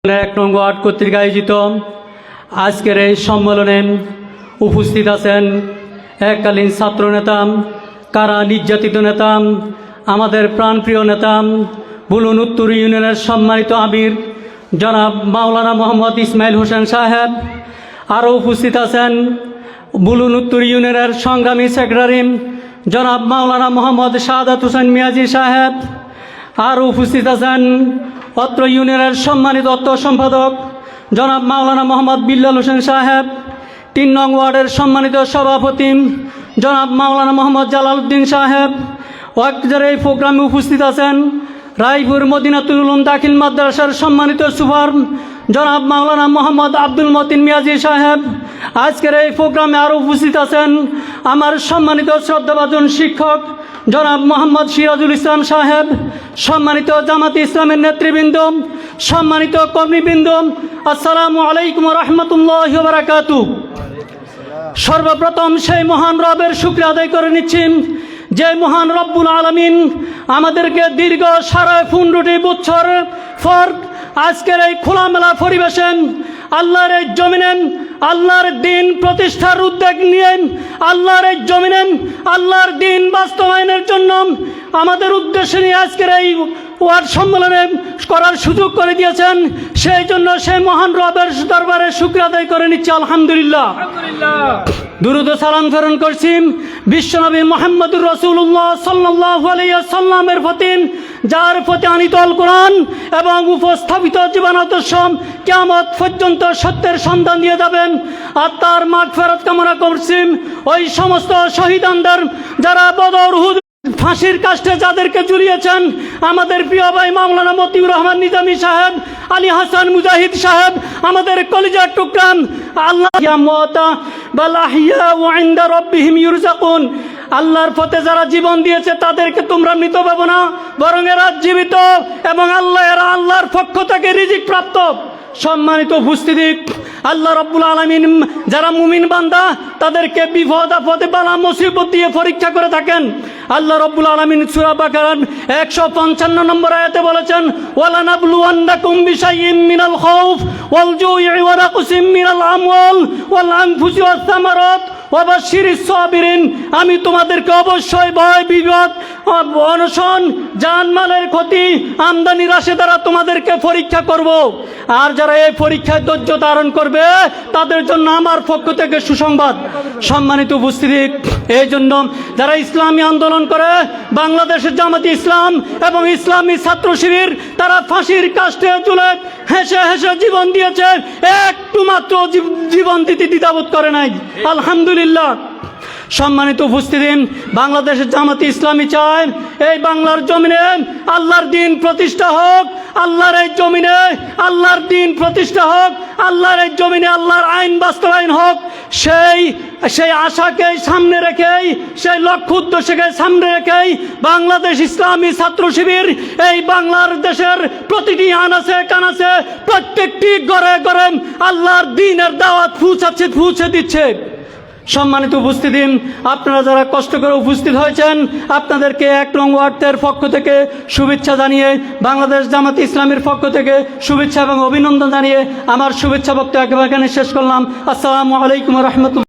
এক নং ওয়ার্ড কর্তৃক আয়োজিত আজকের এই সম্মেলনে উপস্থিত আছেন এককালীন ছাত্রনেতা, কারা নির্যাতিত নেতা, আমাদের প্রাণপ্রিয় নেতা বুলুন উত্তর ইউনিয়নের সম্মানিত আমির জনাব মাওলানা মোহাম্মদ ইসমাইল হোসেন সাহেব। আরও উপস্থিত আছেন বুলুন উত্তর ইউনিয়নের সংগ্রামী সেক্রেটারি জনাব মাওলানা মোহাম্মদ শাহাদাত হোসেন মিয়াজি সাহেব। আরও উপস্থিত আছেন অত্র ইউনিয়নের সম্মানিত অত্র সম্পাদক জনাব মাওলানা মোহাম্মদ বিল্লাল হোসেন সাহেব। ৩ নং ওয়ার্ডের সম্মানিত সভাপতি জনাব মাওলানা মোহাম্মদ জালালউদ্দিন সাহেব। ওয়াক্তের এই প্রোগ্রামে উপস্থিত আছেন রায়পুর মদিনাতুল উলুম দাখিল মাদ্রাসার সম্মানিত সুপার জনাব মাওলানা মোহাম্মদ আব্দুল মতিন মিয়াজি সাহেব। আজকের এই প্রোগ্রামে আরও উপস্থিত আছেন আমার সম্মানিত শ্রদ্ধাভাজন শিক্ষক জনাব মোহাম্মদ সিরাজুল ইসলাম সাহেব, সম্মানিত জামাতে ইসলামের নেতৃবৃন্দ, সম্মানিত কর্মীবৃন্দ, আসসালামু আলাইকুম রহমতুল্লাহি ওয়া বারাকাতুহু। সর্বপ্রথম সেই মহান রবের শুকরিয়া আদায় করে নিচ্ছি যে মহান রব্বুল আলামিন আমাদেরকে দীর্ঘ 15 বছর পর আজকের এই খোলামেলা পরিবেশে আল্লাহর এই জমিনে আল্লাহর দিন প্রতিষ্ঠার উদ্যোগ নিয়ে আল্লাহর এই জমিনে আল্লাহর দিন বাস্তবায়নের জন্য আমাদের উদ্দেশ্য নিয়ে আজকের এই ওয়ার্ড সম্মেলনে করার সুযোগ করে দিয়েছেন। সেই জন্য সেই মহান রবের দরবারে শুকরিয়া আদায় করে নিচ্ছি আলহামদুলিল্লাহ। দুরূদ ও সালাম প্রেরণ করছি বিশ্বনবী মুহাম্মদুর রাসূলুল্লাহ সাল্লাল্লাহু আলাইহি ওয়াসাল্লামের প্রতি, যার প্রতি আনিত আল কোরআন এবং উপস্থাপিত জীবনাদর্শ কিয়ামত পর্যন্ত সত্যের সন্ধান দিয়ে যাবেন। আর তার মাগফিরাত কামনা করছি ওই সমস্ত শহীদানদের যারা বদর উহুদ ফাঁসির কাস্টে যাদেরকে ঝুলিয়েছেন, আমাদের প্রিয় ভাই মাওলানা মতিউর রহমান নিজামী সাহেব, আলী হাসান মুজাহিদ সাহেব, আমাদের কলিজার টুকরা আল্লাহ ইনদা রাব্বিহিম ইরযাকুন। আল্লাহর পথে যারা জীবন দিয়েছে তাদেরকে তোমরা মৃত ভাবো না, বরং এরা জীবিত এবং এরা আল্লাহর পক্ষ থেকে রিজিক প্রাপ্ত। সম্মানিত উপস্থিতি, আল্লাহ রাব্বুল আলামিন যারা মুমিন বান্দা তাদেরকে বিপদ আপদে বালা মুসিবত দিয়ে পরীক্ষা করে থাকেন। আল্লাহ রাব্বুল আলামিন সূরা বাকারার 155 নম্বর আয়াতে বলেছেন, ওয়ালা নাবলুওয়ান্নাকুম বিশাইইম মিনাল খাউফ ওয়াল জুই ওয়া নাকসিম মিনাল আমওয়াল ওয়াল আনফুসি ওয়াস সামারাত ওয়া বাশশিরিস সাবিরিন। আমি তোমাদেরকে অবশ্যই ভয়, বিপদ, অনশন, জানমালের ক্ষতি, আমদানি হ্রাসে দ্বারা তোমাদেরকে পরীক্ষা করব। আর যারা এই পরীক্ষায় ধৈর্য ধারণ করবে তাদের জন্য আমার পক্ষ থেকে সুসংবাদ। সম্মানিত উপস্থিতি, এই জন্য যারা ইসলামী আন্দোলন করে বাংলাদেশের জামাতে ইসলাম এবং ইসলামী ছাত্র শিবির তারা ফাঁসির কাস্টে ঝুলে হেসে হেসে জীবন দিয়েছে, একটু মাত্র জীবন দিতে দ্বিধাবোধ করে নাই। আলহামদুলিল্লাহ। সম্মানিত উপস্থিতি, বাংলাদেশের জামাতে ইসলামী চায় এই বাংলার জমিনে আল্লাহর দিন প্রতিষ্ঠা হোক, আল্লাহর এই জমিনে আল্লাহর দিন প্রতিষ্ঠা হোক, আল্লাহর এই জমিনে আল্লাহর আইন বাস্তবায়ন হোক। সেই আশাকে সামনে রেখেই, সেই লক্ষ্য উদ্দেশ্যকে সামনে রেখেই বাংলাদেশ ইসলামী ছাত্র শিবির এই বাংলার দেশের প্রতিটি আনাচে কানাচে প্রত্যেকটি ঘরে ঘরে আল্লাহর দিনের দাওয়াত পৌঁছে দিচ্ছে। সম্মানিত উপস্থিতি, আপনারা যারা কষ্ট করে উপস্থিত হয়েছেন আপনাদেরকে 1 নং ওয়ার্ডের পক্ষ থেকে শুভেচ্ছা জানিয়ে, বাংলাদেশ জামাতে ইসলামীর পক্ষ থেকে শুভেচ্ছা এবং অভিনন্দন জানিয়ে আমার শুভেচ্ছা বক্তব্য একেবারে শেষ করলাম। আসসালামু আলাইকুম ওয়া রাহমাতুল্লাহ।